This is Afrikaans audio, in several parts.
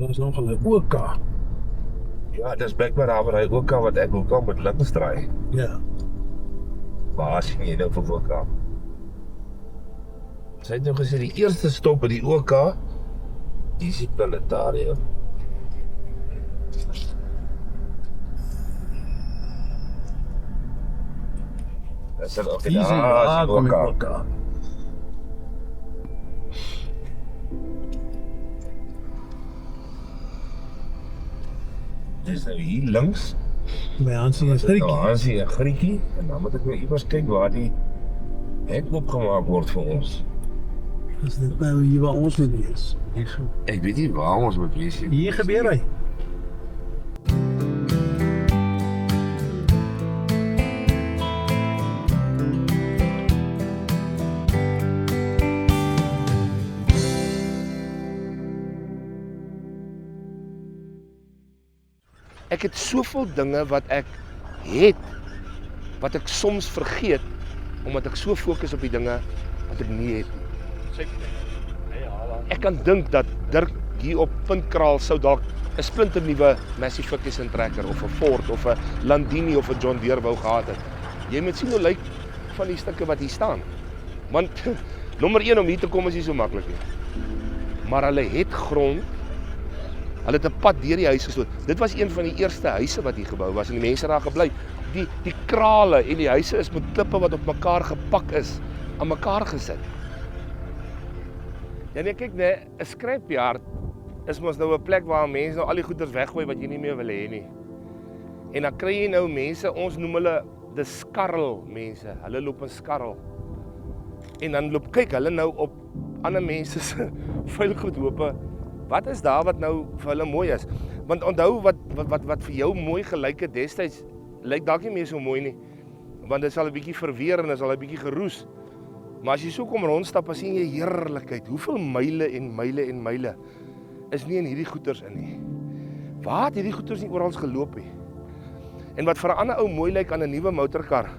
is nogal 'n OK. Ja, dis blijkbaar daar waar hy ook kan wat ek ook al met links draai. Ja. Waar sien jy nou vir OK? Sy het nou gesê die eerste stop by die OK, die is die planetarium. Dis ook Hier is die OK. Dis nou hier links. By Hansie is Nou Grietjie. Hansie 'n grietjie en dan moet ek nou iewers kyk waar die hek opgemaak word vir ons. Is dit nou hier waar ons moet wees? Hier so. Ek weet nie waar ons moet wees nie. Hier gebeur hy. Ek het soveel dinge wat ek het, wat ek soms vergeet, omdat ek so fokus op die dinge wat ek nie het nie. Ek kan dink dat Dirk hier op Puntkraal sou dalk 'n splinternuwe Massey Ferguson trekker of 'n Ford of 'n Landini of 'n John Deere wou gehad het. Jy moet sien hoe lyk van die stukke wat hier staan. Want nommer 1 om hier te kom is nie so maklik nie. Maar hulle het grond. Hulle het 'n pad deur die huis gestoot. Dit was een van die eerste huise wat hier gebou was en die mense daar gebly. Die krale en die huise is met klippe wat op mekaar gepak is, aan mekaar gesit. Ja nee, kyk nee, 'n scrapyard is mos nou 'n plek waar mense nou al die goeders weggooi wat jy nie meer wil hê nie. En dan kry jy nou mense, ons noem hulle die skarrel mense. Hulle loop en skarrel. En dan loop kyk hulle nou op ander mense se vuil goedhope. Wat is daar wat nou vir hulle mooi is? Want onthou wat vir jou mooi gelyk het destyds, lyk dalk nie meer so mooi nie. Want dit sal 'n bietjie verweer en dit sal 'n bietjie geroes. Maar as jy so kom rondstap, dan sien jy heerlikheid. Hoeveel myle en myle en myle is nie in hierdie goeters in nie. Waar het hierdie goeters nie oral geloop nie? En wat vir 'n ander ou mooi lyk aan 'n nuwe motorkar,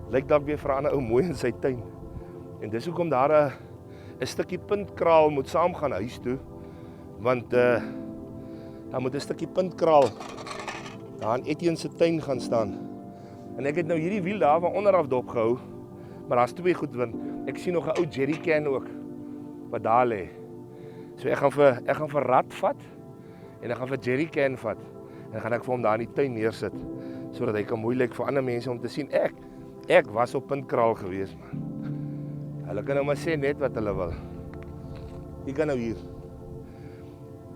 lyk dalk weer vir 'n ander ou mooi in sy tuin. En dis hoekom daar 'n stukkie puntkraal moet saamgaan huis toe. Want daar moet 'n stukkie puntkraal daar in Etienne se tuin gaan staan. En ek het nou hierdie wiel daar van onderaf dopgehou, maar daar's twee goed, want ek sien nog 'n ou jerrycan ook wat daar lê. So ek gaan vir rad vat en ek gaan vir jerrycan vat en dan gaan ek vir hom daar in die tuin neersit sodat hy kan mooi lyk vir ander mense om te sien ek was op puntkraal gewees, man. Hulle kan nou maar sê net wat hulle wil. Jy kan nou hier.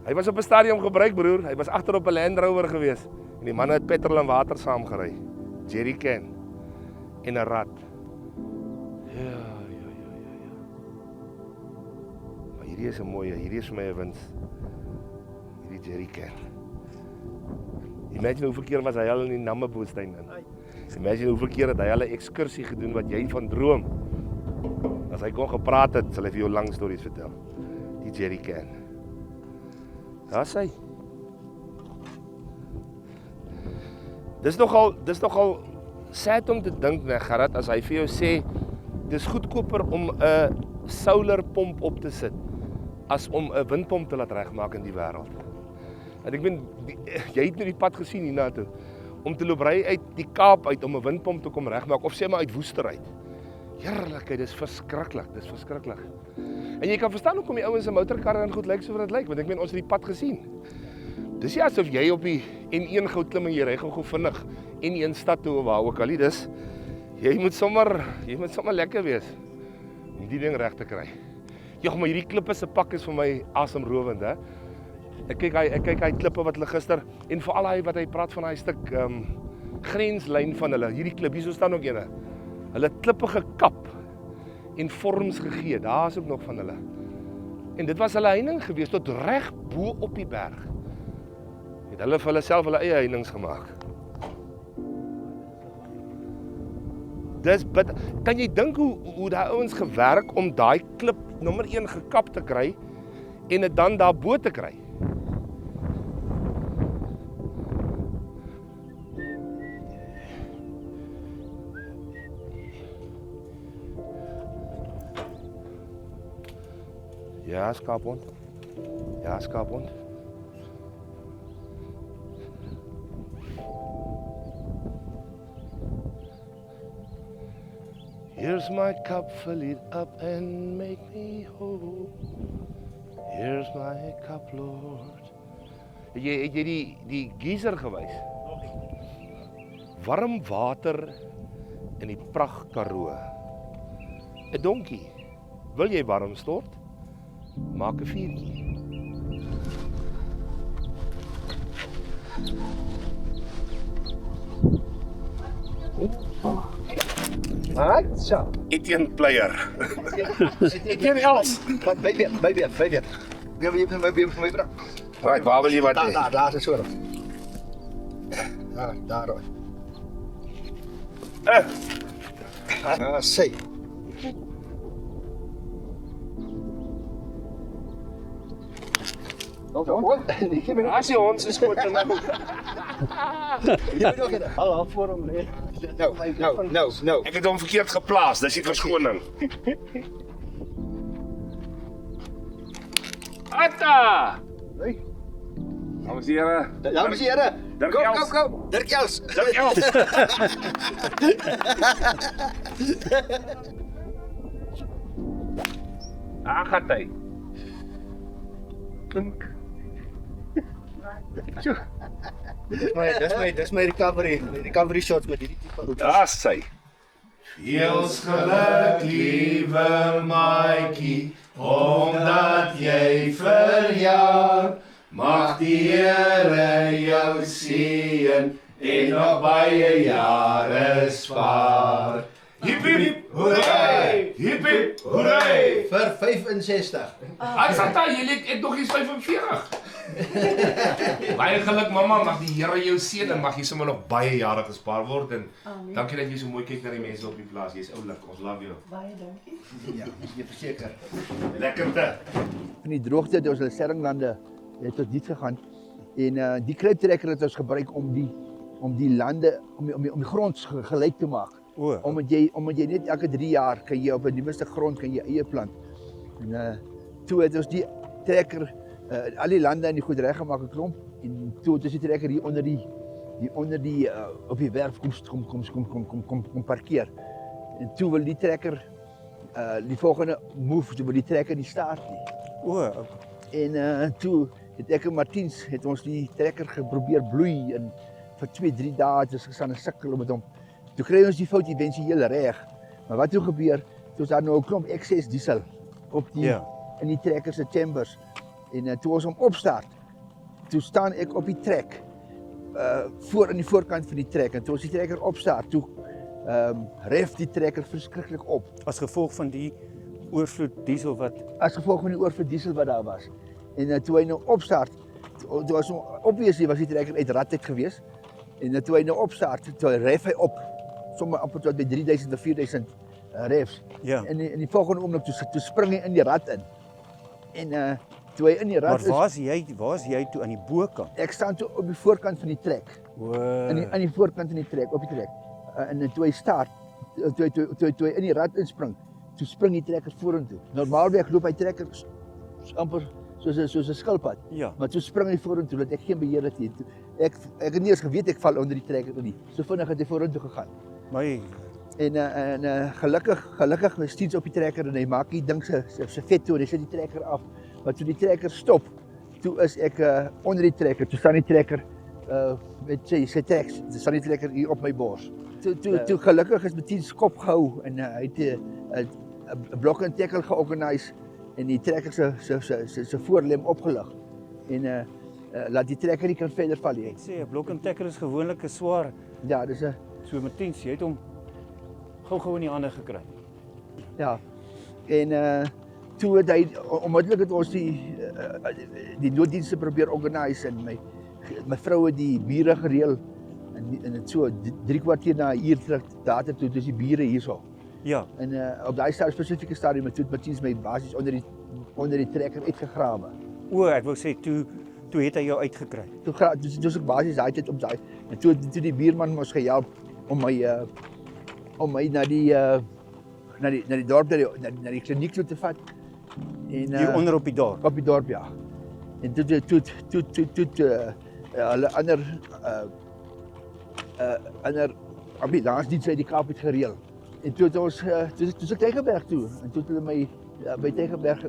Hy was op 'n stadium gebruik, broer. Hy was agter op 'n Land Rover gewees. En die manne het petrol en water saamgery. Jerrycan en 'n rad. Ja. Maar hierdie is 'n mooie, hierdie is vir my 'n wins. Hierdie jerrycan. Imagine hoeveel keer was hy al in die Namibwoestyn in. Imagine hoeveel keer het hy al 'n ekskursie gedoen wat jy van droom. As hy kon gepraat het, sal hy vir jou lang stories vertel. Die jerrycan. Daar sê. Dis nogal sad om te dink, nee, Gerard, as hy vir jou sê dis goedkoper om 'n solar pomp op te sit as om 'n windpomp te laat regmaak in die wêreld. En ek meen jy het nou die pad gesien hiernatoe om te loop ry uit die Kaap uit om 'n windpomp te kom regmaak of sê maar uit Woester uit. Heerlikheid, dis verskriklik, dis verskriklik. En jy kan verstaan hoekom die ouens se motorkarre en goed lyk so wat dit lyk, want ek meen ons het die pad gesien. Dis nie asof jy op die N1 gou klim en jy ry gou vinnig N1 stad toe of waar ook al nie, dis jy moet sommer lekker wees om die ding reg te kry. Jogg, maar hierdie klippe se pak is vir my asemrowend, hè. Ek kyk hy klippe wat hulle gister en veral hy wat hy praat van daai stuk grenslyn van hulle. Hierdie klip, hier staan ook eene. Hulle klippe gekap en vorms gegee. Daar's ook nog van hulle. En dit was hulle heining gewees tot reg bo op die berg. Het hulle vir hulle self hulle eie heinings gemaak. Dis bid. Kan jy dink hoe daai ouens gewerk om daai klip nommer 1 gekap te kry en dit dan daarbo te kry? Ja, skaaphond. Ja, skaaphond. Here's my cup, fill it up and make me whole. Here's my cup, Lord. Het jy die geyser gewys? Warm water in die pragt Karoo. 'n Donkie. Wil jy warm stort? Maak 'n vuurtjie. Hatsa. Etienne Player. Etienne Els. Wat by weer. Wie wil jy vir my bring? Right, waar wil jy wat hê? Daar is so. Daar. Sê. As jy ons is goed en dan Hallo voor hom lê. No. ek het hom verkeerd geplaas, dis die verskoning. Atta! Hey. Dames en here. Dames en here. Dirk Els. Go. Dirk Els. Dirk Els. Gaan hy. Klink. Dis my recovery shots met hierdie tipe. Daar's sy. Veels geluk, liewe maatjie, omdat jy verjaar. Mag die Here jou seën en nog baie jare spaar. Hip hip hooray! Hip hip hooray! Vir 65. Santa, jy het nog eens 45. Baie geluk mamma, mag die Here jou seën en mag jy sommer nog baie jare gespaar word en dankie dat jy so mooi kyk na die mense op die plaas. Jy's oulik. Ons love jou. Baie dankie. Ja, jy verseker. Lekkerte. In die droogte het ons hulle sterringlande het tot dit gegaan en die kruiptrekker het ons gebruik om die lande om die grond gelyk te maak. Omdat jy net elke 3 jaar kan jy op 'n nuwe grond kan jy eie plant. En toe het ons die trekker al die lande in die goed reggemaak 'n klomp en toe het ons die trekker hier onder die op die werf kom parkeer. En toe wil die trekker die volgende move toe wil die trekker nie start nie. En toe het ek en Martiens het ons die trekker geprobeer bloei en vir 2-3 dae het ons gestaan en sukkel met hom. Toe kry ons die fout éventueel reg. Maar wat toe gebeur? Toe was daar nou 'n klomp excess diesel op in die trekker se chambers. En toe ons hom opstart, toe staan ek op die trek voor in die voorkant van die trek en toe ons die trekker opstart, toe ref die trekker verskriklik op. As gevolg van die oorvloed diesel wat As gevolg van die oorvloed diesel wat daar was. En toe hy nou opstart, toe was obviously was die trekker uit rad uit gewees. En toe hy nou opstart, toe ref hy op. Sommer amper tot by 3000 of 4000 refs. Ja. En in die volgende oomblik toe spring hy in die rad in. En toe hy in die rad Maar waar is jy toe aan die bokant? Ek staan toe op die voorkant van die trek. Aan die voorkant van die trek, op die trek. En toe hy start, toe hy in die rad inspring, toe spring die trekker vorentoe. Normaalweg loop hy trekker amper soos 'n skilpad. Ja. Maar toe spring hy vorentoe dat ek geen beheer het nie. Ek het nie eens geweet ek val onder die trekker nie. So vinnig het hy vorentoe gegaan. My En gelukkig my steeds op die trekker en hy maak die ding se vet toe en hy sit die trekker af. Maar toe die trekker stop, toe is ek onder die trekker. Toe staan die trekker met sy treks. Toe staan die trekker hier op my bors. Toe gelukkig is Martiens kop gehou en hy het 'n block and tackle georganiseer en die trekker se voorlem opgelig. En laat die trekker nie kan verder val nie. ek sê 'n blok and tackle is gewoonlik 'n swaar. Ja, dis 'n So Martiens, jy het hom gou in die hande gekry. ja. En toe het hy onmiddellik het ons die nooddienste probeer organiseer en my vrou het die bure gereël en dit so 3 kwartier na 'n uur terug later toe dis die bure hierso. Ja. En op daai spesifieke stadium het Martiens my basies onder die trekker uitgegrawe. Ek wou sê toe het hy jou uitgekry. Toe ek basies daai tyd op daai en toe die buurman ons gehelp om my na die dorp na die kliniek toe te vat. En Hier onder op die dorp. op die dorp ja. En toe hulle ander ambulansdienste uit die Kaap het gereël. En toe het ons toe ek Tygerberg toe en toe het hulle my by Tygerberg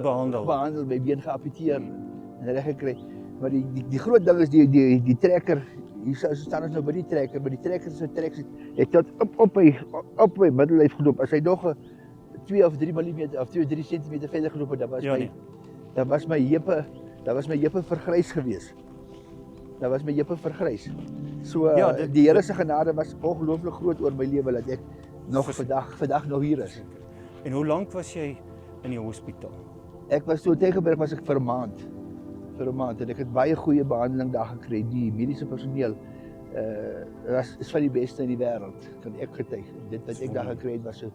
behandel, my been geamputeer en reg gekry. Maar die groot ding is die trekker. Hier staan ons nou by die trekker, maar die trekker se trek het tot op my middellyf geloop. As hy nog 2 of 3 mm of 2 of 3 cm verder geloop het, dan was my heupe vergrys gewees. Dat was my heupe vergrys. So die Here se genade was ongelooflik groot oor my lewe dat ek nog vandag nog hier is. En hoe lank was jy in die hospitaal? Ek was so Tygerberg was ek vir 'n maand. En ek het baie goeie behandeling daar gekry. Die mediese personeel is van die beste in die wêreld, kan ek getuig. Dit wat ek daar gekry het was so,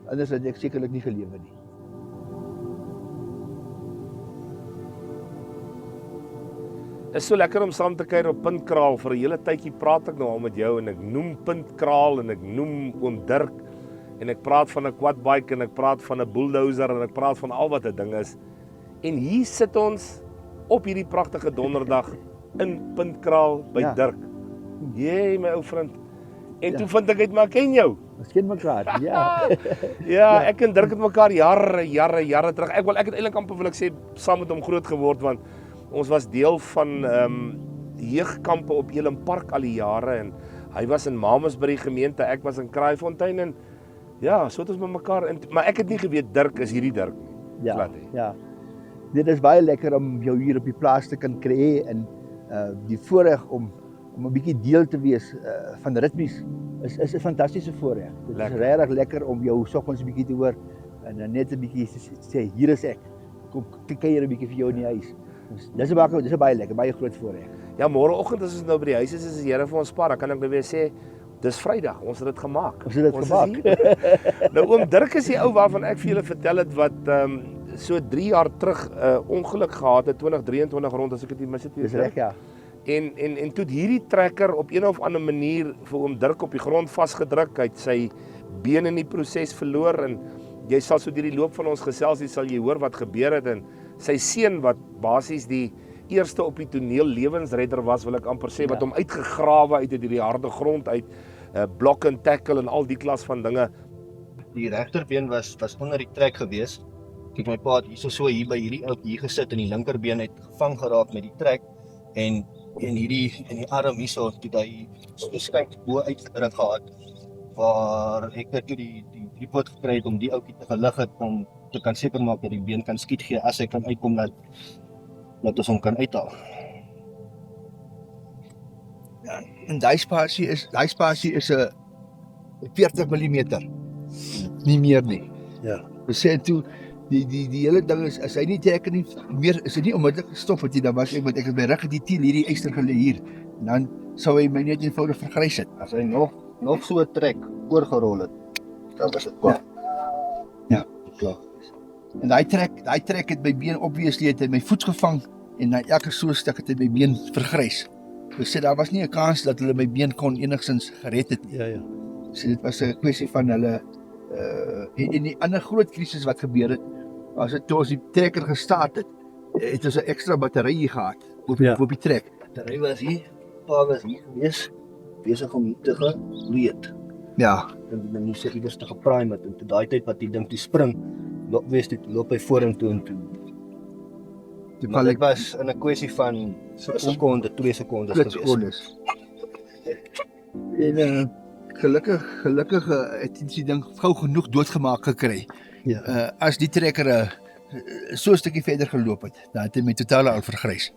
anders had ek sekerlik nie gelewe nie. Is so lekker om saam te kuier op Puntkraal. Vir 'n hele tydjie praat ek nou al met jou en ek noem Puntkraal en ek noem oom Dirk en ek praat van 'n quadbike en ek praat van 'n bulldozer en ek praat van al wat 'n ding is. En hier sit ons op hierdie pragtige donderdag in Puntkraal by Dirk. Jee, my ou vriend. En toe vind ek uit maar ken jou. Ons ken mekaar, ja. Ja, ek en Dirk het mekaar jare terug. Ek het eintlik amper wil ek sê saam met hom groot geword want ons was deel van jeugkampe op Elim Park al die jare en hy was in Mamasbury gemeente, ek was in Kraaifontein en ja, so het ons met mekaar maar ek het nie geweet Dirk is hierdie Dirk nie. Ja. Dit is baie lekker om jou hier op die plaas te kan kry en die voorreg om 'n bietjie deel te wees van ritmies is 'n fantastiese voorreg. Dit is regtig lekker om jou soggens 'n bietjie te hoor en dan net 'n bietjie sê hier is ek. Kom kuier 'n bietjie vir jou in die huis. Dis 'n baie lekker, baie groot voorreg. Ja, môreoggend as ons nou by die huis is die Here vir ons spaar, dan kan ek nou weer sê dis Vrydag, ons het dit gemaak. Nou oom Dirk is die ou waarvan ek vir julle vertel het wat so 3 jaar terug ongeluk gehad het 2023 rond as ek dit nie mis het nie. Dis reg, ja. En toe hierdie trekker op een of ander manier vir oom Dirk op die grond vasgedruk, hy het sy been in die proses verloor en jy sal so deur die loop van ons gesels, jy sal hoor wat gebeur het en sy seun wat basies die eerste op die toneel lewensredder was, wil ek amper sê, wat hom uitgegrawe uit hierdie harde grond uit, block and tackle en al die klas van dinge. Die regterbeen was onder die trek gewees. Kyk, my pa het hier by hierdie ou hier gesit en die linkerbeen het gevang geraak met die trek en die arm hierso toe hy skuyf bo uitgedruk gehad waar ek toe die report gekry het om die ouetjie te gelig het om te kan seker maak dat die been kan skiet gee as hy kan uitkom dat ons hom kan uithaal. Ja, en daai spasie is 'n 40 mm. Nie meer nie. Ja. Ons sê toe die hele ding is as hy nie trekker nie meer is dit nie onmiddellik gestop het nie, dan was ek het my rug die tiel hierdie eyster gelê hier. En dan sou hy my net eenvoudig vergrys het. As hy nog so trek oorgerol het, dan was dit klaar. Ja, klaar. En daai trek het my been obviously het my voet gevang en na elke so stuk het my been vergrys. Dus sê daar was nie 'n kans dat hulle my been kon enigsins gered het nie. Ja. So dit was 'n kwessie van hulle en die ander groot krisis wat gebeur het, as dit toe ons die trekker gestart het ons 'n ekstra battery gehad op die trek. Battery was hier, pa was hier gewees, besig om te gereed. Ja. En nie seker iewers te gepraai met en toe daai tyd wat die ding toe spring, loop hy vorentoe en toe. Maar dit was in 'n kwessie van 'n sekonde, 2 sekondes gewees. En gelukkig het die ding gou genoeg doodgemaak gekry. Ja. As die trekker so 'n stukkie verder geloop het, dan het hy my totaal al vergrys.